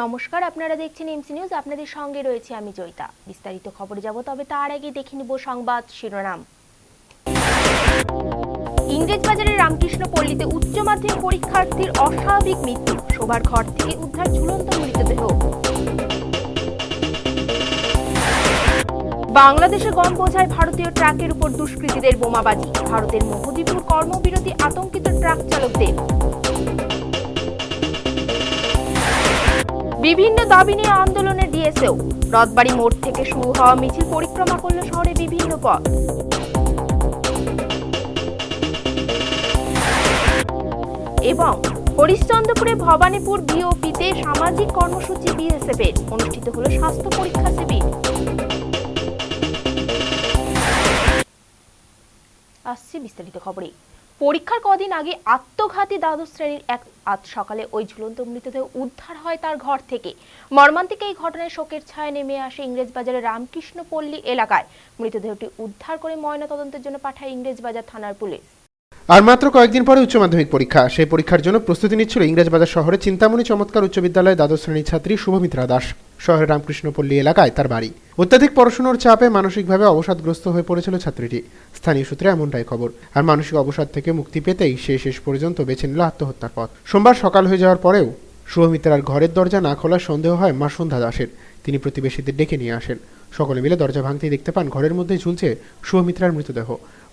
নমস্কার, আপনারা দেখছেন এমসি নিউজ। আপনাদের সঙ্গে রয়েছে আমি জয়িতা। বিস্তারিত খবরে যাব, তবে তার আগে দেখে নিব সংবাদ শিরোনাম। ইংরেজবাজারের রামকৃষ্ণ পল্লীতে উচ্চ মাধ্যমিক পরীক্ষার্থীর অস্বাভাবিক মৃত্যু, শোবার ঘর থেকে উদ্ধার ঝুলন্ত মৃতদেহ। বাংলাদেশে গম বোঝায় ভারতীয় ট্রাকের উপর দুষ্কৃতীদের বোমাবাজি, ভারতের মোহদীপুর কর্মবিরতি আতঙ্কিত ট্রাক চালকদের। বিভিন্ন দাবি নিয়ে আন্দোলনের ডিএসও, রথবাড়ি মোড় থেকে শুরু হওয়া মিছিল পরিক্রমা করল শহরে বিভিন্ন পথ। এবং হরিশ্চন্দ্রপুরে ভবানীপুর বিওপিতে সামাজিক কর্মসূচি বিএসএফের, অনুষ্ঠিত হল স্বাস্থ্য পরীক্ষা শিবির। আসছি বিস্তারিত খবরে। পরীক্ষার কদিন আগে আত্মঘাতী দ্বাদশ শ্রেণীর আজ সকালে ওই ঝুলন্ত মৃতদেহ উদ্ধার হয় তার ঘর থেকে। মর্মান্তিক এই ঘটনায় শোকের ছায়া নেমে আসে ইংরেজবাজারের রামকৃষ্ণ পল্লী এলাকায়। মৃতদেহটি উদ্ধার করে ময়নাতদন্তের জন্য পাঠায় ইংরেজবাজার থানার পুলিশ। আর মাত্র কয়েকদিন পরে উচ্চ মাধ্যমিক পরীক্ষা। সেই পরীক্ষার জন্য প্রস্তুতি নিচ্ছিল ইংরেজবাজার শহরে চিন্তামণি চমৎকার উচ্চ বিদ্যালয়ের দ্বাদশ শ্রেণীর ছাত্রী শুভমিত্রা দাস। শহরের রামকৃষ্ণপল্লী এলাকায় তার বাড়ি। অত্যাধিক পড়াশোনার চাপে মানসিকভাবে অবসাদগ্রস্ত হয়ে পড়েছিল ছাত্রীটি। স্থানীয় সূত্রে এমনটাই খবর। আর মানসিক অবসাদ থেকে মুক্তি পেতেই সে শেষ পর্যন্ত বেছে নিল আত্মহত্যার পথ। সোমবার সকাল হয়ে যাওয়ার পরেও শুভমিত্রার ঘরের দরজা না খোলার সন্দেহ হয় মা সন্ধ্যা দাসের। তিনি প্রতিবেশীদের ডেকে নিয়ে আসেন। সকলে মিলে দরজা ভাঙতেই দেখতে পান ঘরের মধ্যে ঝুলছে শুভমিত্রার মৃতদেহ।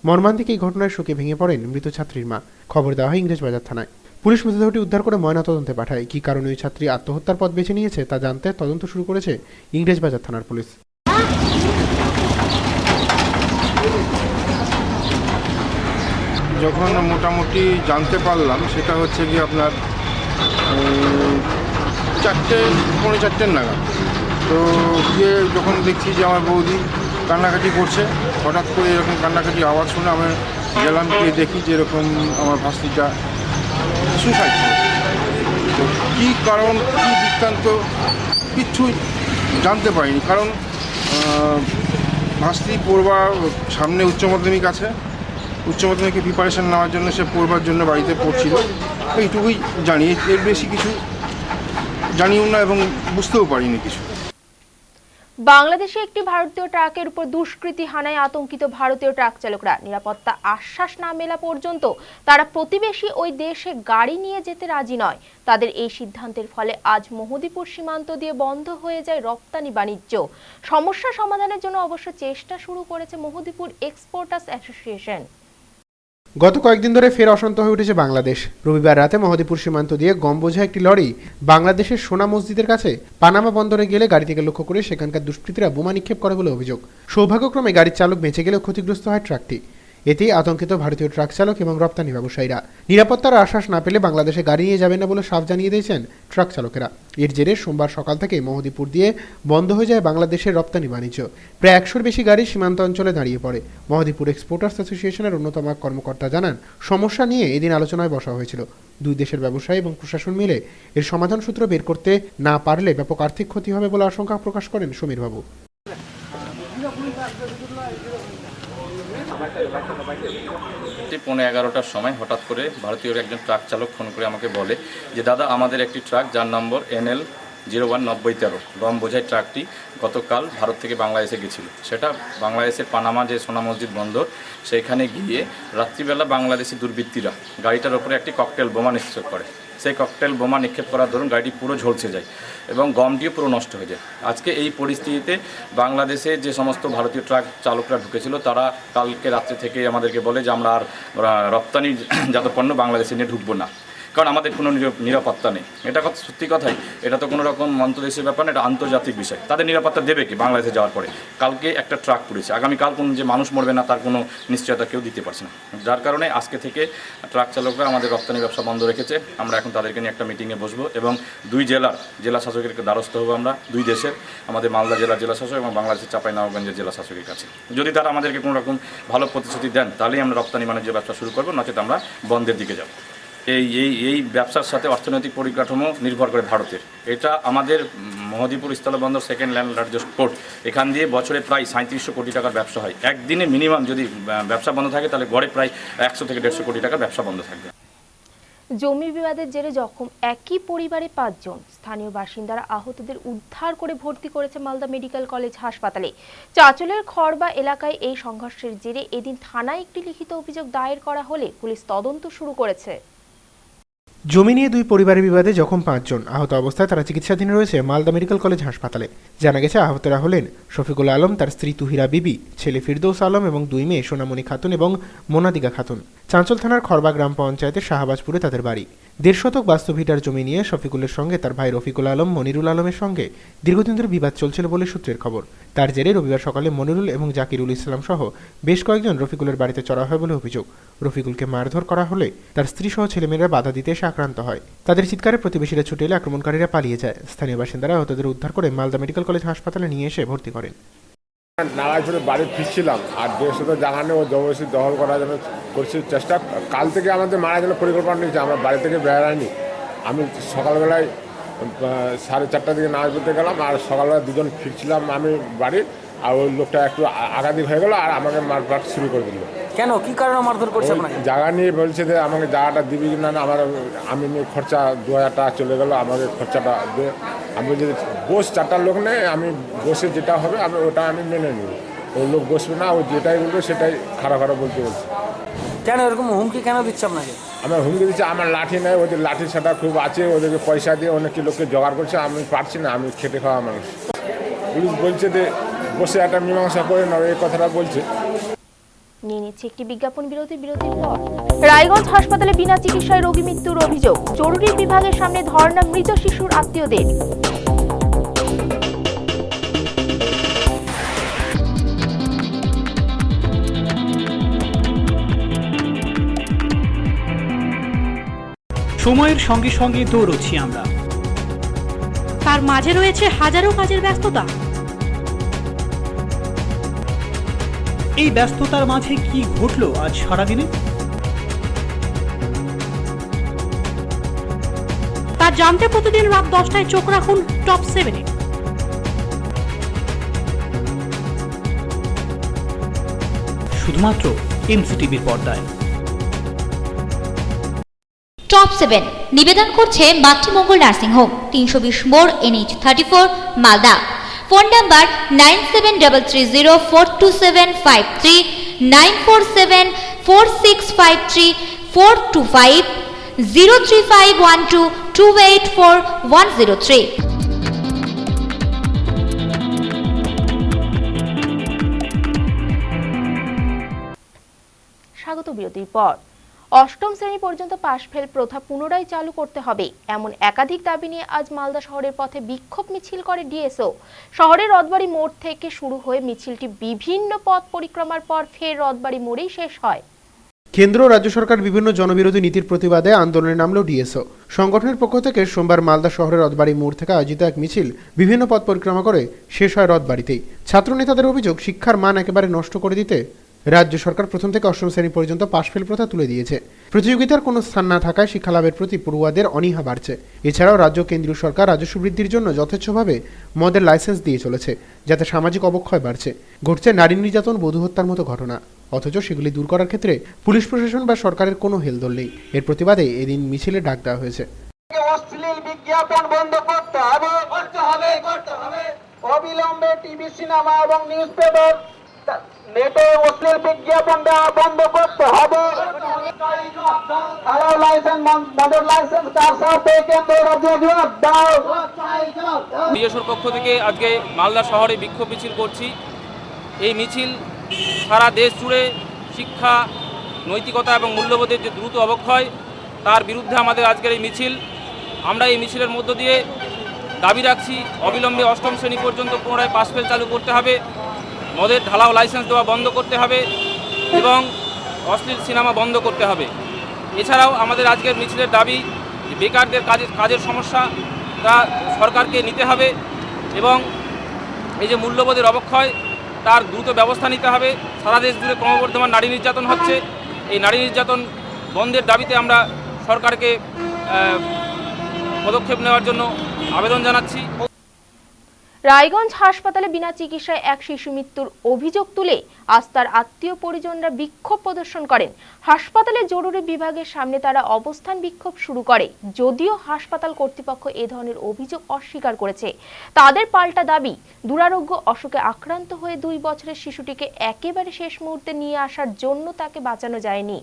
মর্মান্তিক এই ঘটনায় শোকে ভেঙে পড়েন মৃত ছাত্রীর মা। খবর দেওয়া হয় ইংরেজবাজার থানায়। পুলিশ মৃতদেহটি উদ্ধার করে ময়নাতদন্তে পাঠায়। কী কারণে ওই ছাত্রী আত্মহত্যার পথ বেছে নিয়েছে তা জানতে তদন্ত শুরু করেছে ইংরেজবাজার থানার পুলিশ। যখন মোটামুটি জানতে পারলাম সেটা হচ্ছে কি আপনার 4:30 নাগাদ। তো গিয়ে যখন দেখছি যে আমার বৌদি কান্নাকাটি করছে, হঠাৎ করে এরকম কান্নাকাটি আওয়াজ শুনে আমি গেলাম, গিয়ে দেখি যে এরকম আমার ভাস্তিটা সুসাইড করেছে। তো কী কারণ, কী বৃত্তান্ত কিচ্ছুই জানতে পারিনি। কারণ ভাস্তি পড়বার সামনে উচ্চ মাধ্যমিক আছে, উচ্চ মাধ্যমিকে প্রিপারেশান নেওয়ার জন্য সে পড়বার জন্য বাড়িতে পড়ছিল। এইটুকুই জানি, এর বেশি কিছু জানিও না এবং বুঝতেও পারিনি কিছু। বাংলাদেশে একটি ভারতীয় ট্রাকের উপর দুষ্কৃতী হানায় আতঙ্কিত ভারতীয় ট্রাক চালকরা। নিরাপত্তা আশ্বাস না মেলা পর্যন্ত তারা প্রতিবেশী ওই দেশে গাড়ি নিয়ে যেতে রাজি নয়। তাদের এই সিদ্ধান্তের ফলে আজ মোহদীপুর সীমান্ত দিয়ে বন্ধ হয়ে যায় রপ্তানি বাণিজ্য। সমস্যা সমাধানের জন্য অবশ্য চেষ্টা শুরু করেছে মোহদীপুর এক্সপোর্টার্স অ্যাসোসিয়েশন। গত কয়েকদিন ধরে ফের অশান্ত হয়ে উঠেছে বাংলাদেশ। রবিবার রাতে মহদীপুর সীমান্ত দিয়ে গম বোঝা একটি লরি বাংলাদেশের সোনা মসজিদের কাছে পানামা বন্দরে গেলে গাড়ি থেকে লক্ষ্য করে সেখানকার দুষ্কৃতীরা বোমা নিক্ষেপ করে বলে অভিযোগ। সৌভাগ্যক্রমে গাড়ির চালক বেঁচে গেলেও ক্ষতিগ্রস্ত হয় ট্রাকটি। এতেই আতঙ্কিত ভারতীয় ট্রাক চালক এবং রপ্তানি ব্যবসায়ীরা। নিরাপত্তার আশ্বাস না পেলে বাংলাদেশে গাড়ি নিয়ে যাবেন না বলে সাফ জানিয়ে দিয়েছেন ট্রাক চালকেরা। এর জেরে সোমবার সকাল থেকে মহদীপুর দিয়ে বন্ধ হয়ে যায় বাংলাদেশের রপ্তানি বাণিজ্য। প্রায় 100-র বেশি গাড়ি সীমান্ত অঞ্চলে দাঁড়িয়ে পড়ে। মহদীপুর এক্সপোর্টার্স অ্যাসোসিয়েশনের অন্যতম কর্মকর্তা জানান, সমস্যা নিয়ে এদিন আলোচনায় বসা হয়েছিল। দুই দেশের ব্যবসায়ী এবং প্রশাসন মিলে এর সমাধান সূত্র বের করতে না পারলে ব্যাপক আর্থিক ক্ষতি হবে বলে আশঙ্কা প্রকাশ করেন সমীর বাবু। 11:15টার সময় হঠাৎ করে ভারতীয় একজন ট্রাক চালক ফোন করে আমাকে বলে যে দাদা, আমাদের একটি ট্রাক যার নম্বর NL 019013 গম বোঝাই ট্রাকটি গতকাল ভারত থেকে বাংলাদেশে গেছিল। সেটা বাংলাদেশের পানামা যে সোনা মসজিদ বন্দর, সেখানে গিয়ে রাত্রিবেলা বাংলাদেশি দুর্বৃত্তীরা গাড়িটার ওপরে একটি ককটেল বোমা নিক্ষেপ করে। সেই ককটেল বোমা নিক্ষেপ করার দরুন গাড়িটি পুরো ঝলসে যায় এবং গমটিও পুরো নষ্ট হয়ে যায়। আজকে এই পরিস্থিতিতে বাংলাদেশে যে সমস্ত ভারতীয় ট্রাক চালকরা ঢুকেছিল তারা কালকে রাত্রে থেকে আমাদেরকে বলে যে আমরা আর রপ্তানিজাত পণ্য বাংলাদেশে নিয়ে ঢুকবো না। কারণ আমাদের কোনো নিরাপত্তা নেই। এটা কথা সত্যি কথাই, এটা তো কোনো রকম অন্তর্দেশীয় ব্যাপার না, এটা আন্তর্জাতিক বিষয়। তাদের নিরাপত্তা দেবে কি বাংলাদেশে যাওয়ার পরে? কালকে একটা ট্রাক পুড়েছে, আগামীকাল কোনো যে মানুষ মরবে না তার কোনো নিশ্চয়তা কেউ দিতে পারছে না। যার কারণে আজকে থেকে ট্রাক চালকরা আমাদের রপ্তানি ব্যবসা বন্ধ রেখেছে। আমরা এখন তাদেরকে নিয়ে একটা মিটিংয়ে বসবো এবং দুই জেলা শাসকের দ্বারস্থ হবো আমরা, দুই দেশের, আমাদের মালদা জেলার জেলা শাসক এবং বাংলাদেশের চাঁপাইনবাবগঞ্জের জেলা শাসকের কাছে। যদি তারা আমাদেরকে কোনো রকম ভালো প্রতিশ্রুতি দেন তাহলেই আমরা রপ্তানি বাণিজ্য ব্যবসা শুরু করবো, নচেত আমরা বন্ধের দিকে যাব। এই ব্যবসার সাথে অর্থনৈতিক পরিকাঠামো নির্ভর করে ভারতের। এটা আমাদের মহদীপুর স্থলবন্দর সেকেন্ড লার্জেস্ট পোর্ট, এখান দিয়ে বছরে প্রায় 3700 কোটি টাকার ব্যবসা হয়। একদিনে মিনিমাম যদি ব্যবসা বন্ধ থাকে তাহলে গড়ে প্রায় 100 থেকে 150 কোটি টাকার ব্যবসা বন্ধ থাকবে। জমি বিবাদের জেরে জখম একই পরিবারে 5 জন। স্থানীয় বাসিন্দারা আহতদের উদ্ধার করে ভর্তি করেছে মালদা মেডিকেল কলেজ হাসপাতালে। চাঁচলের খড়বা এলাকায় এই সংঘর্ষের জেরে এদিন থানায় একটি লিখিত অভিযোগ দায়ের করা হলে পুলিশ তদন্ত শুরু করেছে। জমি নিয়ে দুই পরিবারের বিবাদে জখম 5 জন। আহত অবস্থায় তারা চিকিৎসাধীন রয়েছে মালদা মেডিকেল কলেজ হাসপাতালে। জানা গেছে আহতরা হলেন শফিকুল আলম, তার স্ত্রী তুহিরা বিবি, ছেলে ফিরদৌস আলম এবং 2 মেয়ে সোনামণি খাতুন এবং মোনাদিকা খাতুন। চাঁচল থানার খড়বা গ্রাম পঞ্চায়েতের শাহবাজপুরে তাদের বাড়ি। 1.5 শতক বাস্তবিটার জমি নিয়ে শফিকুলের সঙ্গে তার ভাই রফিকুল আলম, মনিরুল আলমের সঙ্গে দীর্ঘদিন ধরে বিবাদ চলছিল বলে সূত্রের খবর। তার জেরে রবিবার সকালে মনিরুল এবং জাকিরুল ইসলাম সহ বেশ কয়েকজন রফিকুলের বাড়িতে চড়া হয় বলে অভিযোগ। রফিকুলকে মারধর করা হলে তার স্ত্রী সহ ছেলেমেয়েরা বাধা দিতে এসে আক্রান্ত হয়। তাদের চিৎকারে প্রতিবেশীরা ছুটে এলে আক্রমণকারীরা পালিয়ে যায়। স্থানীয় বাসিন্দারা আহতদের উদ্ধার করে মালদা মেডিকেল কলেজ হাসপাতালে নিয়ে এসে ভর্তি করেন। নারায়ণপুরে বাড়ি ফিরছিলাম আর 1.5 শতক জায়গা নিয়ে ও জবরদস্তি দখল করার জন্য করছি চেষ্টা। কাল থেকে আমাদের মারা জন্য পরিকল্পনা নিয়েছে, আমরা বাড়ি থেকে বেরোয়নি। আমি সকালবেলায় 4:30টার দিকে নামাজ পড়তে গেলাম আর সকালবেলা 2 জন ফিরছিলাম আমি বাড়ি, আর ওই লোকটা একটু আগাদিক হয়ে গেল আর আমাকে মারপিট শুরু করে দিল। কেন, কি কারণে মারধর করছে আপনাকে? জায়গা নিয়ে বলছে যে আমাকে জায়গাটা দিবি কি না, আমি নিয়ে খরচা 2000 টাকা চলে গেল, আমাকে খরচাটা দিয়ে আমি যদি বস 4টা লোক নেই, আমি বসে যেটা হবে আমি ওটা আমি মেনে নিব। ওই লোক বসবে না, ও যেটাই বলবে সেটাই খারাপ বলতে বলছে। কেন এরকম হুমকি কেন দিচ্ছে আপনাকে? আমার হুমকি দিচ্ছে, আমার লাঠি নেই, ওদের লাঠি ছাটা খুব আছে, ওদেরকে পয়সা দিয়ে অনেক লোককে জোগাড় করছে, আমি পারছি না, আমি খেটে খাওয়া মানুষ। পুলিশ বলছে যে বসে একটা মীমাংসা করে নাও, এই কথাটা বলছে। নিয়ে নিচ্ছে একটি বিজ্ঞাপন বিরতির পর। রায়গঞ্জ হাসপাতালে বিনা চিকিৎসায় রোগী মৃত্যুর অভিযোগ। জরুরি বিভাগের সামনে ধর্ণা মৃত শিশুর আত্মীয়দের। সময়ের সঙ্গে সঙ্গে দৌড়চ্ছি আমরা, তার মাঝে রয়েছে হাজারো কাজের ব্যস্ততা। এই ব্যস্ততার মাঝে কি ঘটলো আজ সারাদিনে তা জানতে প্রতিদিন রাত 10টায় চোখ রাখুন টপ 7-এ। শুধুমাত্র এমসিটিভির পর্দায়। টপ 7 নিবেদন করছে মাতৃমঙ্গল নার্সিং হোম, 320 মোড়, NH 34, মালদা। Phone number 9733042753, 9474653425, 03512284103। স্বাগত বিরতির পর। অষ্টম শ্রেণী পর্যন্ত পাশ ফেল প্রথা পুনরায় চালু করতে হবে, এমন একাধিক দাবি নিয়ে আজ মালদা শহরের পথে বিক্ষোভ মিছিল করে ডিএসও। শহরের রথবাড়ি মোড় থেকে শুরু হয়ে মিছিলটি বিভিন্ন পথ পরিক্রমার পর ফের রথবাড়ি মোড়েই শেষ হয়। কেন্দ্র ও রাজ্য সরকার বিভিন্ন জনবিরোধী নীতির প্রতিবাদে আন্দোলনে নামল ডিএসও। সংগঠনের পক্ষ থেকে সোমবার মালদা শহরের রথবাড়ি মোড় থেকে আয়োজিত এক মিছিল বিভিন্ন পথ পরিক্রমা করে শেষ হয় রথবাড়িতেই। ছাত্র নেতাদের অভিযোগ, শিক্ষার মান একেবারে নষ্ট করে দিতে রাজ্য সরকার প্রথম থেকে অষ্টম শ্রেণী পর্যন্ত পাশ ফেল প্রথা তুলে দিয়েছে। প্রতিযোগিতার কোনো স্থান না থাকায় শিক্ষালাভের প্রতি পড়ুয়াদের অনীহা বাড়ছে। এছাড়াও রাজ্য কেন্দ্রীয় সরকার রাজস্ব বৃদ্ধির জন্য যথেচ্ছভাবে মদের লাইসেন্স দিয়ে চলেছে, যাতে সামাজিক অবক্ষয় বাড়ছে। ঘটছে নারী নির্যাতন, বধূ হত্যার মতো ঘটনা, অথচ সেগুলি দূর করার ক্ষেত্রে পুলিশ প্রশাসন বা সরকারের কোনো হেলদোল নেই। এর প্রতিবাদে এদিন মিছিলে ডাক দেওয়া হয়েছে। অশ্লীল বিজ্ঞাপন বন্ধ করতে হবে, অবিলম্বে টিভি, সিনেমা এবং নিউজ পেপার নেটে অশ্লীল বিজ্ঞাপন দেওয়া বন্ধ করতে হবে। ডিএসওর পক্ষ থেকে আজকে মালদা শহরে বিক্ষোভ মিছিল করছি। এই মিছিল সারা দেশ জুড়ে শিক্ষা, নৈতিকতা এবং মূল্যবোধের যে দ্রুত অবক্ষয়, তার বিরুদ্ধে আমাদের আজকের এই মিছিল। আমরা এই মিছিলের মধ্য দিয়ে দাবি রাখছি অবিলম্বে অষ্টম শ্রেণী পর্যন্ত পুনরায় পাস ফেল চালু করতে হবে, মদের ঢালাও লাইসেন্স দেওয়া বন্ধ করতে হবে এবং অশ্লীল সিনেমা বন্ধ করতে হবে। এছাড়াও আমাদের আজকের মিছিলের দাবি যে বেকারদের কাজের সমস্যা তা সরকারকে নিতে হবে এবং এই যে মূল্যবোধের অবক্ষয় তার দ্রুত ব্যবস্থা নিতে হবে। সারা দেশ জুড়ে ক্রমবর্ধমান নারী নির্যাতন হচ্ছে, এই নারী নির্যাতন বন্ধের দাবিতে আমরা সরকারকে পদক্ষেপ নেওয়ার জন্য আবেদন জানাচ্ছি। রায়গঞ্জ হাসপাতালে বিনা চিকিৎসায় এক শিশু মৃত্যুর অভিযোগ তুলে আজ তার আত্মীয় পরিজনরা বিক্ষোভ প্রদর্শন করেন। হাসপাতালে জরুরি বিভাগের সামনে তারা অবস্থান বিক্ষোভ শুরু করে, যদিও হাসপাতাল কর্তৃপক্ষ এ ধরনের অভিযোগ অস্বীকার করেছে। তাদের পাল্টা দাবি, দুরারোগ্য অসুখে আক্রান্ত হয়ে 2 বছরের শিশুটিকে একেবারে শেষ মুহূর্তে নিয়ে আসার জন্য তাকে বাঁচানো যায়নি।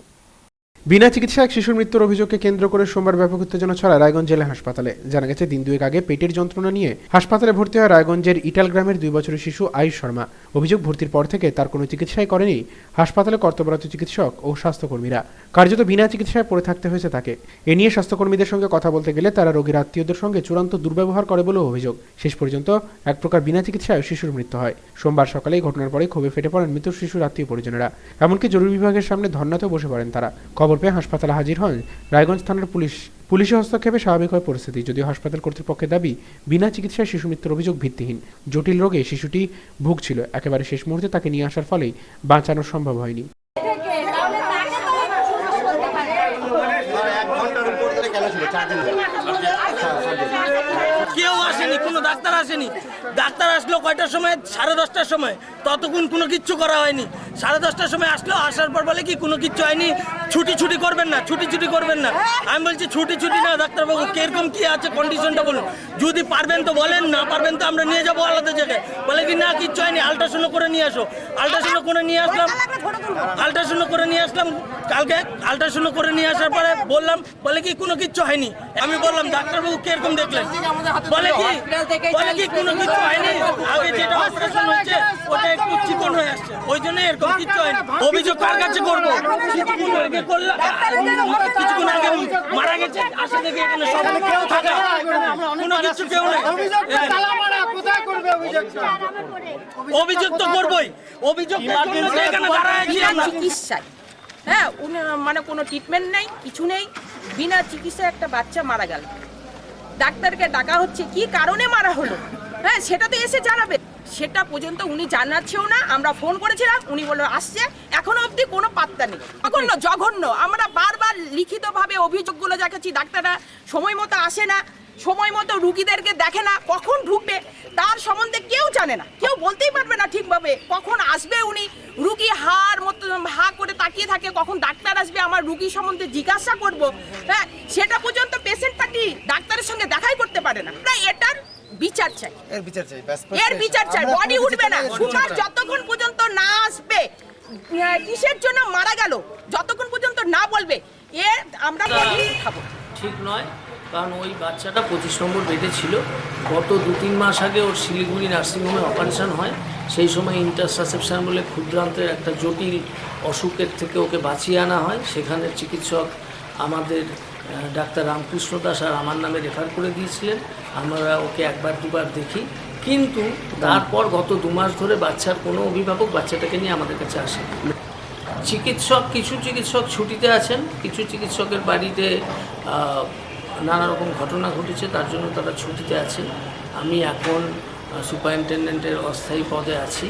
বিনা চিকিৎসায় এক শিশুর মৃত্যুর অভিযোগকে কেন্দ্র করে সোমবার ব্যাপক উত্তেজনা ছড়ায় রায়গঞ্জ জেলা হাসপাতালে। জানা গেছে, দিন 2 আগে পেটের যন্ত্রণা নিয়ে হাসপাতালে ভর্তি হয় রায়গঞ্জের ইটাল গ্রামের 2 বছরের শিশু আয়ুষ শর্মা। অভিযোগ, ভর্তির পর থেকে তার কোনো চিকিৎসাই করেনি হাসপাতালে কর্তব্যরত চিকিৎসক ও স্বাস্থ্যকর্মীরা। কার্যত বিনা চিকিৎসায় পড়ে থাকতে হয়েছে তাকে। এ নিয়ে স্বাস্থ্যকর্মীদের সঙ্গে কথা বলতে গেলে তারা রোগীর আত্মীয়দের সঙ্গে চূড়ান্ত দুর্ব্যবহার করে বলেও অভিযোগ। শেষ পর্যন্ত এক প্রকার বিনা চিকিৎসায় শিশুর মৃত্যু হয়। সোমবার সকালে এই ঘটনার পরে ক্ষোভে ফেটে পড়েন মৃত শিশুর আত্মীয় পরিজনেরা। এমনকি জরুরি বিভাগের সামনে ধর্নাতেও বসে পড়েন তারা। খবর পেয়ে হাসপাতালে হাজির হন রায়গঞ্জ থানার পুলিশের হস্তক্ষেপে স্বাভাবিক হয় পরিস্থিতি। যদিও হাসপাতাল কর্তৃপক্ষের দাবি, বিনা চিকিৎসায় শিশু মৃত্যুর অভিযোগ ভিত্তিহীন। জটিল রোগে শিশুটি ভুগছিল, একেবারে শেষ মুহূর্তে তাকে নিয়ে আসার ফলেই বাঁচানো সম্ভব হয়নি। কেউ আসেনি, কোনো ডাক্তার আসেনি। ডাক্তার আসলো কয়টার সময়? 10:30টার সময়। ততক্ষণ কোনো কিচ্ছু করা হয়নি। 10:30টার সময় আসলো, আসার পর বলে কি কোনো কিচ্ছু হয়নি, ছুটি করবেন না, ছুটি করবেন না। আমি বলছি ছুটি না ডাক্তারবাবু, কিরকম কি আছে কন্ডিশনটা বলুন, যদি পারবেন তো বলেন, না পারবেন তো আমরা নিয়ে যাবো আলাদা জায়গায়। বলে কি না কিচ্ছু হয়নি, আল্ট্রাসাউন্ড করে নিয়ে আসো। আল্ট্রাসাউন্ড করে নিয়ে আসলাম কালকে। আল্ট্রাসাউন্ড করে নিয়ে আসার পরে বললাম, বলে কি কোনো কিচ্ছু হয়নি। আমি বললাম ডাক্তারবাবু কিরকম দেখলেন? বলে কি কোনো কিছু হয়নি, আগে যেটা অপারেশন হয়েছে ওটা একটু চিকন হয়ে আসছে, ওই জন্য এরকম কিছু হয়নি। অভিযোগ কার কাছে করবো? কিছুক্ষণ আগে মারা গেছে, আসে দেখে এখানে সব ফাঁকা, কোনো কিছু কেউ নেই। অভিযোগ তো করবোই, অভিযোগ এখানে দাঁড়ায় আছি আমরা। চিকিৎসায় হ্যাঁ মানে কোনো ট্রিটমেন্ট নেই, কিছু নেই, বিনা চিকিৎসায় একটা বাচ্চা মারা গেল। ডাক্তারকে ডাকা হচ্ছে, কি কারণে মারা হলো হ্যাঁ সেটা তো এসে জানাবে। সেটা পর্যন্ত উনি জানাচ্ছেও না। আমরা ফোন করেছিলাম, উনি বললো আসছে, এখনো অবধি কোনো পাত্তা নেই। জঘন্য। আমরা বারবার লিখিতভাবে অভিযোগগুলো দেখাচ্ছি, ডাক্তাররা সময় মতো আসে না, সময় মতো রুগীদেরকে দেখে না, কখন ঢুকবে তার সম্বন্ধে কেউ জানে না, কেউ বলতেই পারবে না ঠিকভাবে কখন আসবে উনি। রুগী হা করে তাকিয়ে থাকে, কখন ডাক্তার আসবে, আমার রুগী সম্বন্ধে জিজ্ঞাসা করব, হ্যাঁ সেটা পর্যন্ত পেশেন্ট পার্টি ডাক্তারের সঙ্গে দেখাই করতে পারে না। এটার বিচার চাই, এর বিচার চাই। বডি উঠবে না সুমার যতক্ষণ পর্যন্ত না আসবে, কিসের জন্য মারা গেল যতক্ষণ পর্যন্ত না বলবে, এর আমরা খাবো। ঠিক নয়, কারণ ওই বাচ্চাটা 25 নম্বর বেডে ছিল। গত 2-3 মাস আগে ওর শিলিগুড়ি নার্সিংহোমে অপারেশন হয়। সেই সময় ইন্টারসাসেপশন বলে ক্ষুদ্রান্তের একটা জটিল অসুখের থেকে ওকে বাঁচিয়ে আনা হয়। সেখানে চিকিৎসক আমাদের ডাক্তার রামকৃষ্ণ দাস আর আমার নামে রেফার করে দিয়েছিলেন। আমরা ওকে 1-2বার দেখি, কিন্তু তারপর গত 2 মাস ধরে বাচ্চার কোনো অভিভাবক বাচ্চাটাকে নিয়ে আমাদের কাছে আসে। কিছু চিকিৎসক ছুটিতে আছেন, কিছু চিকিৎসকের বাড়িতে নানা রকম ঘটনা ঘটেছে, তার জন্য তারা ছুটিতে আছেন। আমি এখন সুপারিনটেনডেন্টের অস্থায়ী পদে আছি।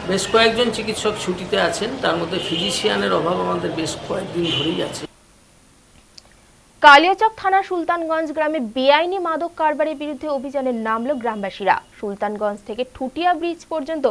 বেশ কয়েকজন চিকিৎসক ছুটিতে আছেন, তার মধ্যে ফিজিশিয়ানের অভাব আমাদের বেশ কয়েকদিন ধরেই আছে। কালিয়াচক থানা সুলতানগঞ্জ গ্রামে বেআইনি মাদক কারবারের বিরুদ্ধে অভিযানে নামল গ্রামবাসীরা। সুলতানগঞ্জ থেকে ঠুটিয়া ব্রিজ পর্যন্ত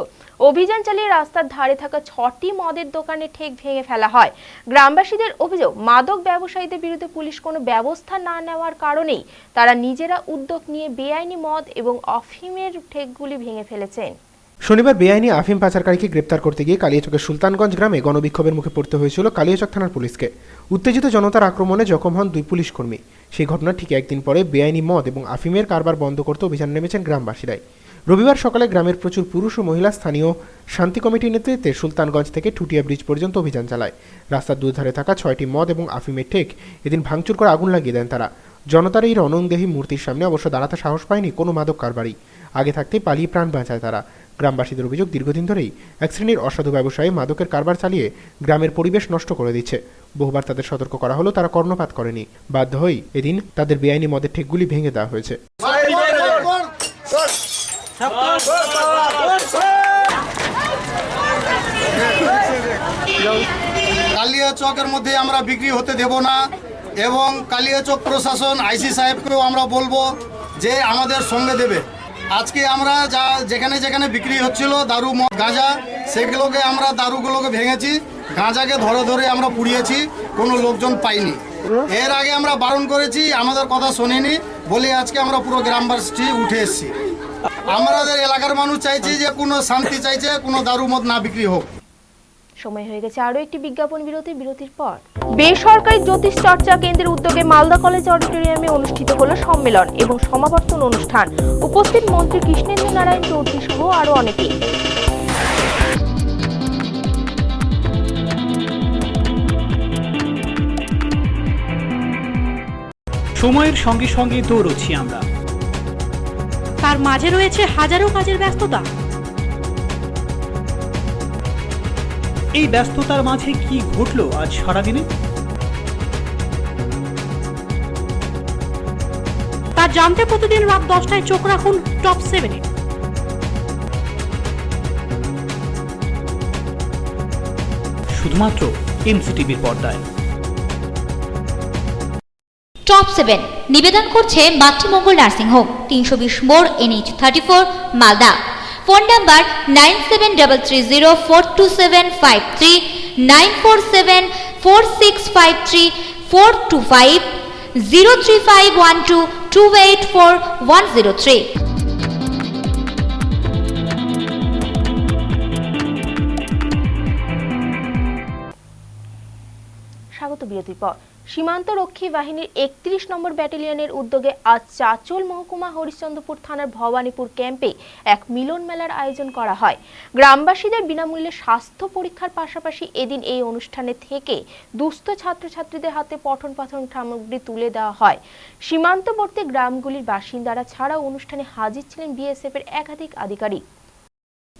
অভিযান চালিয়ে রাস্তার ধারে থাকা 6টি মদের দোকানে ঠেক ভেঙে ফেলা হয়। গ্রামবাসীদের অভিযোগ, মাদক ব্যবসায়ীদের বিরুদ্ধে পুলিশ কোনো ব্যবস্থা না নেওয়ার কারণেই তারা নিজেরা উদ্যোগ নিয়ে বেআইনি মদ এবং আফিমের ঠেকগুলি ভেঙে ফেলেছেন। শনিবার বেআইনি আফিম পাচারকারীকে গ্রেপ্তার করতে গিয়ে কালিয়াচকের সুলতানগঞ্জ গ্রামে গণবিক্ষোভের মুখে পড়তে হয়েছিল কালিয়াচক থানার পুলিশকে। উত্তেজিত জনতার আক্রমণে জখম হন 2 পুলিশ কর্মী। সেই ঘটনার ঠিক একদিন পরে বেআইনি মদ এবং আফিমের কারবার বন্ধ করতে অভিযান নেমেছেন গ্রামবাসীরাই। রবিবার সকালে গ্রামের প্রচুর পুরুষ ও মহিলা স্থানীয় শান্তি কমিটির নেতৃত্বে সুলতানগঞ্জ থেকে টুটিয়া ব্রিজ পর্যন্ত অভিযান চালায়। রাস্তার দুধারে থাকা 6টি মদ এবং আফিমের ঠেক এদিন ভাঙচুর করে আগুন লাগিয়ে দেন তারা। জনতার এই রণংদেহী মূর্তির সামনে অবশ্য দাঁড়াতে সাহস পায়নি কোনো মাদক কারবারি। আগে থাকতে পালিয়ে প্রাণ বাঁচায় তারা। গ্রামবাসীদের অভিযোগ, দীর্ঘদিন ধরেই এক শ্রেণীর অসাধু ব্যবসায়ী মাদকের কারবার চালিয়ে গ্রামের পরিবেশ নষ্ট করে দিচ্ছে। বহুবার তাদের সতর্ক করা হলো, তারা কর্ণপাত করেনি। বাধ্য হয়েই এদিন তাদের বেআইনি মদের ঠেকগুলি ভেঙে দেওয়া হয়েছে। কালিয়াচকের মধ্যে আমরা বিক্রি হতে দেব না এবং কালিয়াচক প্রশাসন আইসি সাহেবকেও আমরা বলবো যে আমাদের সঙ্গে দেবে। আজকে আমরা যেখানে যেখানে বিক্রি হচ্ছিল দারু মদ গাঁজা, সেগুলোকে আমরা দারুগুলোকে ভেঙেছি, গাঁজাকে ধরে ধরে আমরা পুড়িয়েছি, কোনো লোকজন পাইনি। এর আগে আমরা বারণ করেছি, আমাদের কথা শোনেনি বলে আজকে আমরা পুরো গ্রামবাসী উঠে এসেছি। আমাদের এলাকার মানুষ চাইছে যে কোনো শান্তি চাইছে, কোনো দারু মদ না বিক্রি হোক। সময় হয়ে গেছে আরো একটি বিজ্ঞাপন বিরতির পর। বেসরকারি জ্যোতিষ চর্চা কেন্দ্রের উদ্যোগে মালদা কলেজ অডিটোরিয়ামে অনুষ্ঠিত হলো সম্মেলন এবং সমাবর্তন অনুষ্ঠান। উপস্থিত মন্ত্রী কৃষ্ণেন্দ্র নারায়ণ চৌধুরী সহ আরো অনেকেই। সময়ের সঙ্গে সঙ্গে দৌড়চ্ছি আমরা, তার মাঝে রয়েছে হাজারো কাজের ব্যস্ততা। এই ব্যস্ততার মাঝে কি ঘটলো আজ সারাদিনে, তা জানতে প্রতিদিন রাত 10টায় চোখ রাখুন টপ 7-এ। শুধুমাত্র এমসিটিভির পর্দায়। টপ 7 নিবেদন করছে মাতৃমঙ্গল নার্সিং হোম, 320 মোড়, NH34, মালদা। Phone number 9733042753, 9474653425, 03512284103। স্বাগত বিরতির পর। সীমান্তরক্ষী বাহিনীর 31 নম্বর ব্যাটালিয়নের উদ্যোগে আজ চাঁচল মহকুমা হরিশ্চন্দ্রপুর থানার ভবানীপুর ক্যাম্পে এক মিলন মেলার আয়োজন করা হয়। গ্রামবাসীদের বিনামূল্যে স্বাস্থ্য পরীক্ষার পাশাপাশি এদিন এই অনুষ্ঠানে থেকে দুস্থ ছাত্রছাত্রীদের হাতে পঠন পাঠন সামগ্রী তুলে দেওয়া হয়। সীমান্তবর্তী গ্রামগুলির বাসিন্দারা ছাড়াও অনুষ্ঠানে হাজির ছিলেন বিএসএফ এর একাধিক আধিকারিক।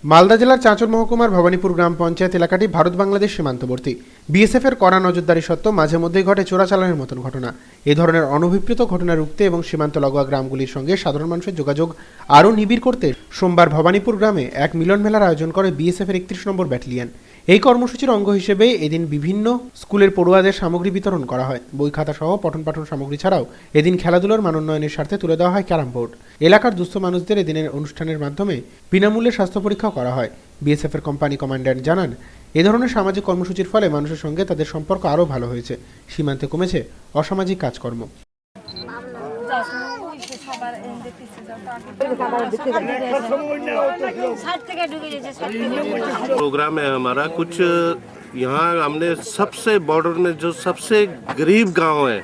মালদা জেলার চাঁচল মহকুমার ভবানীপুর গ্রাম পঞ্চায়েত এলাকাটি ভারত বাংলাদেশ সীমান্তবর্তী। বিএসএফ এর কড়া নজরদারি সত্ত্বেও মাঝে মধ্যেই ঘটে চোরাচালানের মতন ঘটনা। এই ধরনের অনভিপ্রেত ঘটনা রুখতে এবং সীমান্ত লাগোয়া গ্রামগুলির সঙ্গে সাধারণ মানুষের যোগাযোগ আরও নিবিড় করতে সোমবার ভবানীপুর গ্রামে এক মিলন মেলার আয়োজন করে বিএসএফ এর 31 নম্বর ব্যাটালিয়ন। এই কর্মসূচির অঙ্গ হিসেবে এদিন বিভিন্ন স্কুলের পড়ুয়াদের সামগ্রী বিতরণ করা হয়। বই খাতা সহ পঠন পাঠন সামগ্রী ছাড়াও এদিন খেলাধুলার মানোন্নয়নের স্বার্থে তুলে দেওয়া হয় ক্যারাম বোর্ড। এলাকার দুস্থ মানুষদের এদিনের অনুষ্ঠানের মাধ্যমে বিনামূল্যে স্বাস্থ্য পরীক্ষাও করা হয়। বিএসএফ এর কোম্পানি কমান্ড্যান্ট জানান, এ ধরনের সামাজিক কর্মসূচির ফলে মানুষের সঙ্গে তাদের সম্পর্ক আরও ভালো হয়েছে। সীমান্তে কমেছে অসামাজিক কাজকর্ম। प्रोग्राम है हमारा कुछ यहाँ हमने सबसे बॉर्डर में जो सबसे गरीब गांव है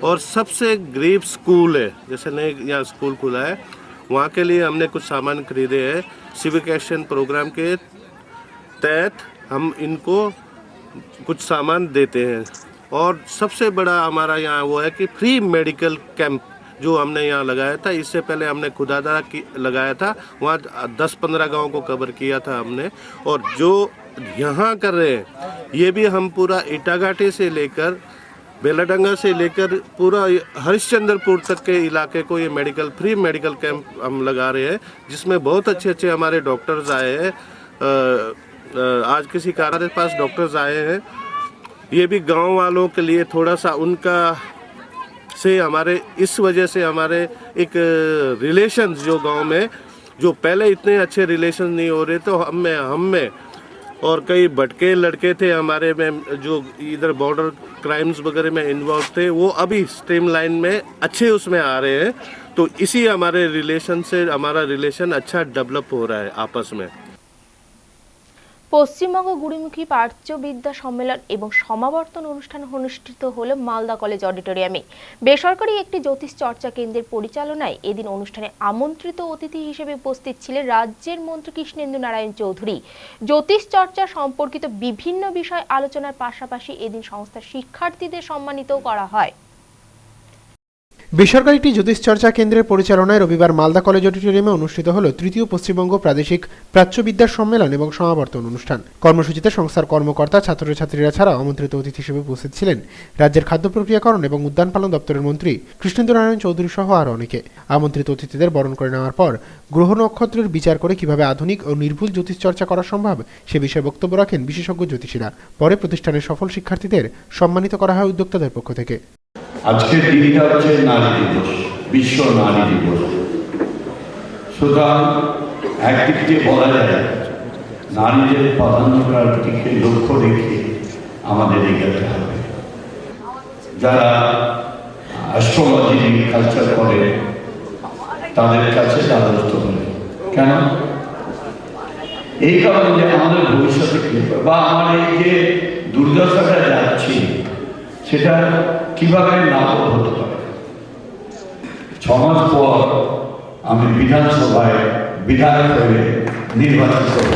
और सबसे गरीब स्कूल है, जैसे नए यहाँ स्कूल खुला है, वहाँ के लिए हमने कुछ सामान खरीदे हैं। सिविक एक्शन प्रोग्राम के तहत हम इनको कुछ सामान देते हैं। और सबसे बड़ा हमारा यहाँ वो है कि फ्री मेडिकल कैंप जो हमने यहाँ लगाया था। इससे पहले हमने खुदादा लगाया था, वहाँ 10-15 गाँव को कवर किया था हमने। और जो यहाँ कर रहे हैं ये भी हम पूरा इटाघाटी से लेकर बेलाडंगा से लेकर पूरा हरिश्चंद्रपुर तक के इलाके को ये फ्री मेडिकल कैंप हम लगा रहे हैं, जिसमें बहुत अच्छे अच्छे हमारे डॉक्टर्स आए हैं। आज किसी कारण के पास डॉक्टर्स आए हैं। ये भी गांव वालों के लिए थोड़ा सा उनका से हमारे इस वजह से हमारे एक रिलेशंस जो गांव में जो पहले इतने अच्छे रिलेशन नहीं हो रहे, तो हम में और कई भटके लड़के थे हमारे में जो इधर बॉर्डर क्राइम्स वगैरह में इन्वॉल्व थे, वो अभी स्ट्रीमलाइन में अच्छे उसमें आ रहे हैं। तो इसी हमारे रिलेशन से हमारा रिलेशन अच्छा डेवलप हो रहा है आपस में। পশ্চিমবঙ্গ গুরুমুখী প্রাচ্যবিদ্যা সম্মেলন এবং সমাবর্তন অনুষ্ঠান অনুষ্ঠিত হলো মালদা কলেজ অডিটোরিয়ামে। বেসরকারি একটি জ্যোতিষ চর্চা কেন্দ্রের পরিচালনায় এদিন অনুষ্ঠানে আমন্ত্রিত অতিথি হিসেবে উপস্থিত ছিলেন রাজ্যের মন্ত্রী কৃষ্ণেন্দু নারায়ণ চৌধুরী। জ্যোতিষ চর্চা সম্পর্কিত বিভিন্ন বিষয় আলোচনার পাশাপাশি এদিন সংস্থার শিক্ষার্থীদের সম্মানিতও করা হয়। বেসরকারি একটি জ্যোতিষ চর্চা কেন্দ্রের পরিচালনায় রবিবার মালদা কলেজ অডিটোরিয়ামে অনুষ্ঠিত হল তৃতীয় পশ্চিমবঙ্গ প্রাদেশিক প্রাচ্যবিদ্যার সম্মেলন এবং সমাবর্তন অনুষ্ঠান। কর্মসূচিতে সংস্থার কর্মকর্তা, ছাত্রছাত্রীরা ছাড়া আমন্ত্রিত অতিথি হিসেবে উপস্থিত ছিলেন রাজ্যের খাদ্য প্রক্রিয়াকরণ এবং উদ্যান পালন দপ্তরের মন্ত্রী কৃষ্ণেন্দু নারায়ণ চৌধুরী সহ আরও অনেকে। আমন্ত্রিত অতিথিদের বরণ করে নেওয়ার পর গ্রহ নক্ষত্রের বিচার করে কিভাবে আধুনিক ও নির্ভুল জ্যোতিষ চর্চা করা সম্ভব সে বিষয়ে বক্তব্য রাখেন বিশেষজ্ঞ জ্যোতিষীরা। পরে প্রতিষ্ঠানের সফল শিক্ষার্থীদের সম্মানিত করা হয় উদ্যোক্তাদের পক্ষ থেকে। আজকের দিনটা হচ্ছে নারী দিবস, বিশ্ব নারী দিবস। সুতরাং একদিক দিয়ে বলা যায় নারীদের প্রাধান্যতার দিকে লক্ষ্য রেখে আমাদের এগোতে হবে। যারা অ্যাস্ট্রোলজি কালচার করে তাদের কাছে দ্বারস্থ হবে। কেন? এই কারণে যে আমাদের ভবিষ্যতে বা আমার এই যে দুর্দশাটা যাচ্ছি সেটা কিভাবে লাঘব হতে পারে। 6 মাস পর আমি বিধানসভায় বিধায়ক হয়ে নির্বাচিত হব।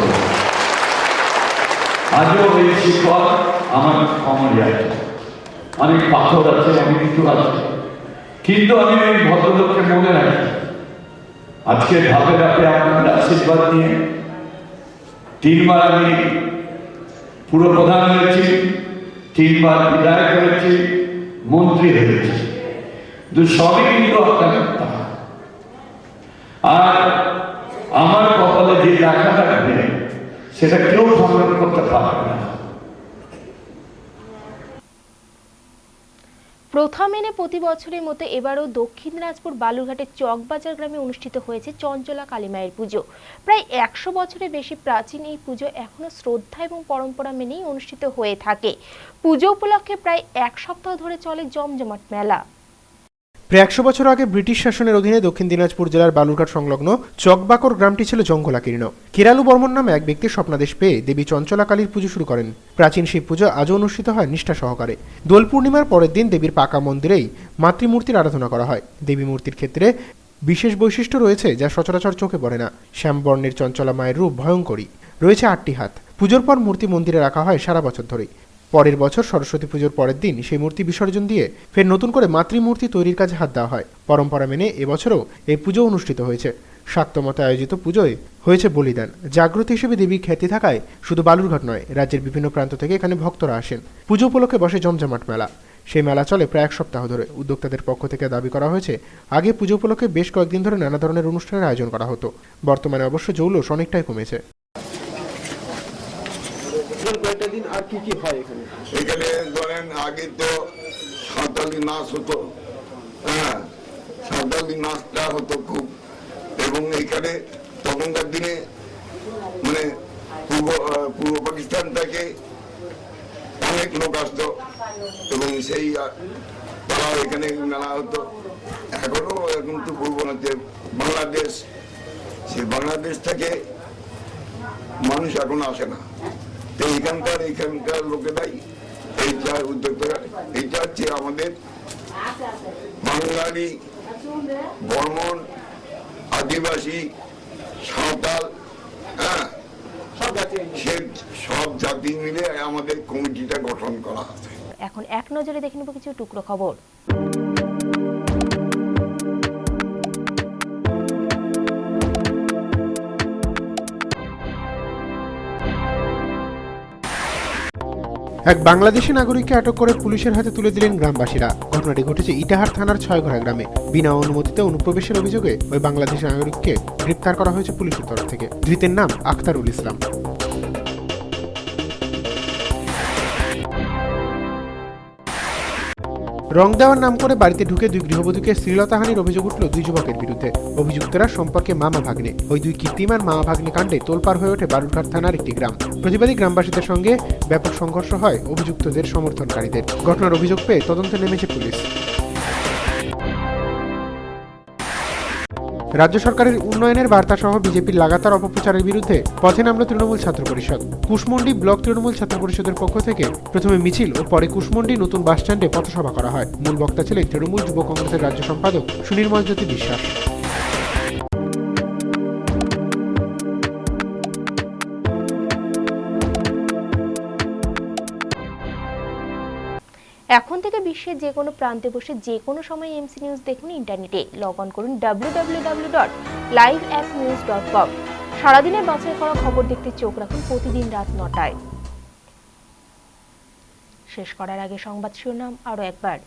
আজও এই শিকড় আমার কমরে আছে, অনেক পাথর আছে, অনেক কিছু আছে, কিন্তু আমি ওই ভদ্রলোককে মনে রাখি। আজকে ধাপে ধাপে আপনাদের আশীর্বাদ নিয়ে 3 বার আমি পুরপ্রধান হয়েছি, 3 বার বিধায়ক হয়েছি, মন্ত্রী হয়েছি, সবই কিন্তু আপনার। আর আমার কপালে যে লেখা থাকবে সেটা কেউ সংগ্রহ করতে পারবে না। প্রথা মেনে প্রতি বছরের মতো এবারও দক্ষিণ দিনাজপুর বালুরঘাটের চকবাজার গ্রামে অনুষ্ঠিত হয়েছে চঞ্চলা কালী মায়ের পুজো। প্রায় 100 বছরের বেশি প্রাচীন এই পুজো এখনো শ্রদ্ধা এবং পরম্পরা মেনেই অনুষ্ঠিত হয়ে থাকে। পুজো উপলক্ষে প্রায় 1 সপ্তাহ ধরে চলে জমজমাট মেলা। প্রায় 100 বছর আগে ব্রিটিশ শাসনের অধীনে দক্ষিণ দিনাজপুর জেলার বালুরঘাট সংলগ্ন চকবাকর গ্রামটি ছিল জঙ্গলাকীর্ণ। কেরালু বর্মন নামে এক ব্যক্তি স্বপ্নাদেশ পেয়ে দেবী চঞ্চলা কালীর পুজো শুরু করেন। প্রাচীন শিব পুজো আজও অনুষ্ঠিত হয় নিষ্ঠা সহকারে। দোল পূর্ণিমার পরের দিন দেবীর পাকা মন্দিরেই মাতৃমূর্তির আরাধনা করা হয়। দেবী মূর্তির ক্ষেত্রে বিশেষ বৈশিষ্ট্য রয়েছে যা সচরাচর চোখে পড়ে না। শ্যামবর্ণের চঞ্চলা মায়ের রূপ ভয়ঙ্করী, রয়েছে 8টি হাত। পুজোর পর মূর্তি মন্দিরে রাখা হয় সারা বছর ধরেই। পরের বছর সরস্বতী পুজোর পরের দিন সেই মূর্তি বিসর্জন দিয়ে ফের নতুন করে মাতৃমূর্তি তৈরির কাজে হাত দেওয়া হয়। পরম্পরা মেনে এবছরও এই পুজো অনুষ্ঠিত হয়েছে। শাক্তমতে আয়োজিত পুজোয় হয়েছে বলিদান। জাগ্রত হিসেবে দেবী খ্যাতি থাকায় শুধু বালুরঘাট নয়, রাজ্যের বিভিন্ন প্রান্ত থেকে এখানে ভক্তরা আসেন। পুজো উপলক্ষে বসে জমজমাট মেলা। সেই মেলা চলে প্রায় 1 সপ্তাহ ধরে। উদ্যোক্তাদের পক্ষ থেকে দাবি করা হয়েছে আগে পুজো উপলক্ষে বেশ কয়েকদিন ধরে নানা ধরনের অনুষ্ঠানের আয়োজন করা হতো। বর্তমানে অবশ্য জৌলুস অনেকটাই কমেছে। এখানে ধরেন আগে তো সাঁওতালি নাচ হতো, হ্যাঁ, সাঁওতালি নাচটা হতো খুব। এবং এখানে তখনকার দিনে মানে পূর্ব পাকিস্তান থেকে অনেক লোক আসতো এবং সেই তারাও এখানে মেলা হতো। এখন তো বলবো না যে বাংলাদেশ, সে বাংলাদেশ থেকে মানুষ এখন আসে না। এখানকার লোকেরাই এইটা উদ্যোক্তারা, এইটা হচ্ছে আমাদের বাঙালি, বর্মন, আদিবাসী, সাঁওতাল, হ্যাঁ, সব জাতি মিলে আমাদের কমিটিটা গঠন করা আছে। এখন এক নজরে দেখে নেব কিছু টুকরো খবর। এক বাংলাদেশি নাগরিককে আটক করে পুলিশের হাতে তুলে দিলেন গ্রামবাসীরা। ঘটনাটি ঘটেছে ইটাহার থানার 6ঘরা গ্রামে। বিনা অনুমতিতে অনুপ্রবেশের অভিযোগে ওই বাংলাদেশি নাগরিককে গ্রেপ্তার করা হয়েছে পুলিশের তরফ থেকে। ধৃতের নাম আখতারুল ইসলাম। রং দেওয়ার নাম করে বাড়িতে ঢুকে 2 গৃহবধূকে শ্লীলতাহানির অভিযোগ উঠল 2 যুবকের বিরুদ্ধে। অভিযুক্তরা সম্পর্কে মামা ভাগ্নে। ওই 2 কীর্তিমান মামা ভাগ্নে কাণ্ডে তোলপাড় হয়ে ওঠে বালুরঘাট থানার একটি গ্রাম। প্রতিবাদী গ্রামবাসীদের সঙ্গে ব্যাপক সংঘর্ষ হয় অভিযুক্তদের সমর্থনকারীদের। ঘটনার অভিযোগ পেয়ে তদন্তে নেমেছে পুলিশ। রাজ্য সরকারের উন্নয়নের বার্তা সহ বিজেপির লাগাতার অপপ্রচারের বিরুদ্ধে পথে নামল তৃণমূল ছাত্র পরিষদ। কুশমন্ডি ব্লক তৃণমূল ছাত্র পরিষদের পক্ষ থেকে প্রথমে মিছিল ও পরে কুশমন্ডি নতুন বাসস্ট্যান্ডে পথসভা করা হয়। মূল বক্তা ছিলেন তৃণমূল যুব কংগ্রেসের রাজ্য সম্পাদক সুনির্মল জ্যোতি বিশ্বাস। এখন থেকে বিশ্বের যে কোনো প্রান্তে বসে যে কোনো সময় এমসি নিউজ দেখুন ইন্টারনেটে। লগ অন করুন www.liveapnews.com। সারাদিনের বাছাই করা খবর দেখতে চোখ রাখুন প্রতিদিন রাত 9টায়। শেষ করার আগে সংবাদ শিরোনাম আরো একবার।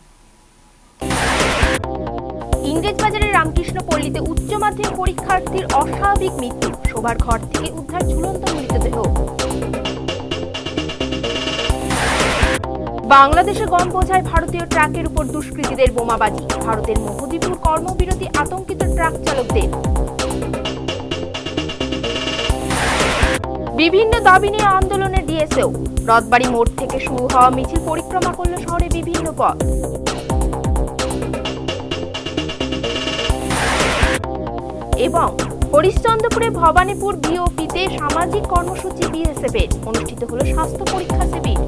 ইংরেজবাজারের রামকৃষ্ণ পল্লীতে উচ্চ মাধ্যমিক পরীক্ষার্থীর অস্বাভাবিক মৃত্যু, শোবার ঘর থেকে উদ্ধার ঝুলন্ত মৃতদেহ। বাংলাদেশে গম বোঝায় ভারতীয় ট্রাকের উপর দুষ্কৃতীদের বোমাবাজি, ভারতের মোহদীপুর কর্মবিরতি আতঙ্কিত ট্রাক চালকদের। বিভিন্ন দাবি নিয়ে আন্দোলনের ডিএসও, রথবাড়ি মোড় থেকে শুরু হওয়া মিছিল পরিক্রমা করল শহরে বিভিন্ন পথ। এবং হরিশ্চন্দ্রপুরে ভবানীপুর বিওপিতে সামাজিক কর্মসূচি বিএসএফের, অনুষ্ঠিত হলো স্বাস্থ্য পরীক্ষা শিবির।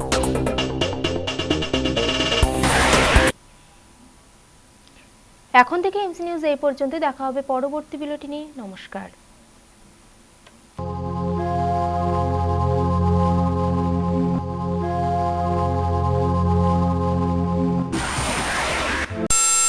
এখন থেকে এমসি নিউজ এই পর্যন্ত। দেখা হবে পরবর্তী বুলেটিনে। নমস্কার।